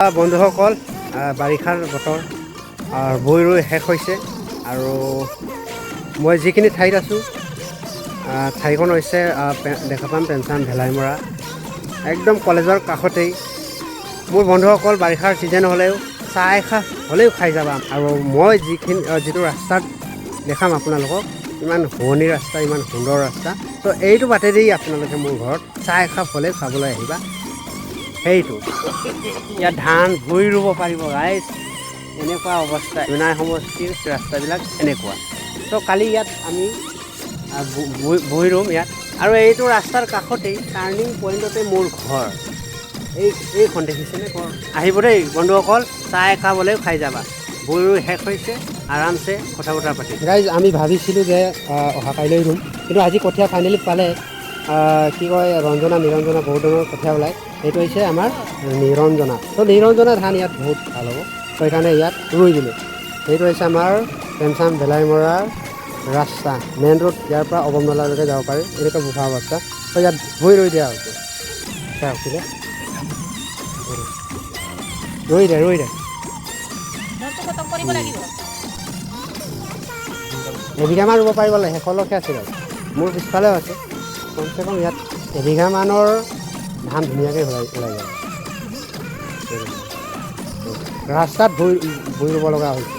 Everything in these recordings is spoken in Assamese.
বন্ধুসকল বাৰিষাৰ বতৰ ভুই ৰুই শেষ হৈছে আৰু মই যিখিনি ঠাইত আছোঁ ঠাইখন হৈছে দেখা পাম পেঞ্চাম ভেলাইমৰা একদম কলেজৰ কাষতেই। মোৰ বন্ধুসকল বাৰিষাৰ ছিজন হ'লেও চাহ এসাঁজ হ'লেও খাই যাবা। আৰু মই যিটো ৰাস্তাত দেখাম আপোনালোকক, ইমান শুৱনি ৰাস্তা, ইমান সুন্দৰ ৰাস্তা। তো এইটো বাটেদি আপোনালোকে মোৰ ঘৰত চাহ এসাঁজ হ'লেও খাবলৈ আহিবা। সেইটো ইয়াত ধান ভুই ৰুব পাৰিব ৰাইজ, এনেকুৱা অৱস্থা। জোনাই সমষ্টিৰ ৰাস্তাবিলাক এনেকুৱা। তো কালি ইয়াত আমি ভুই ৰুম ইয়াত। আৰু এইটো ৰাস্তাৰ কাষতেই টাৰ্ণিং পইণ্টতে মোৰ ঘৰ। এইখন দেখিছেনে ঘৰ? আহিব দেই বন্ধুসকল, চাহ একাপ খাই যাবা। ভুই ৰুই শেষ হৈছে, আৰামছে কথা বতৰা পাতি। ৰাইজ আমি ভাবিছিলোঁ যে অহা কাইলৈ ৰুম, কিন্তু আজি কঠীয়া ফাইনেলি পালে। কি কয়, ৰঞ্জনা নিৰঞ্জনা বহুত ধৰণৰ কঠীয়া ওলায়। এইটো হৈছে আমাৰ নিৰঞ্জনা। তো নিৰঞ্জনা ধান ইয়াত বহুত ভাল হ'ব, সেইকাৰণে ইয়াত ৰুই দিলোঁ। সেইটো হৈছে আমাৰ পেঞ্চাম ভেলাইমৰাৰ ৰাস্তা, মেইন ৰোড। ইয়াৰ পৰা অৱমনলালৈকে যাব পাৰি, এনেকুৱা বোকা অৱস্থা। তো ইয়াত ভুই ৰুই দিয়া হৈছে। ৰুই দে এবিঘামান ৰুব পাৰিব লাগে, শেষলৈকে আছে। মোৰ পিছফালেও আছে, কমচে কম ইয়াত এবিঘামানৰ ধান ধুনীয়াকৈ ওলাই যায়। ৰাস্তাত ভুই ৰুব লগা হৈছে,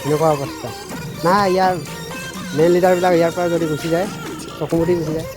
এনেকুৱা অৱস্থা। নাই, ইয়াৰ মেইন লিডাৰবিলাক ইয়াৰ পৰা যদি গুচি যায়, চকুমুটি গুচি যায়।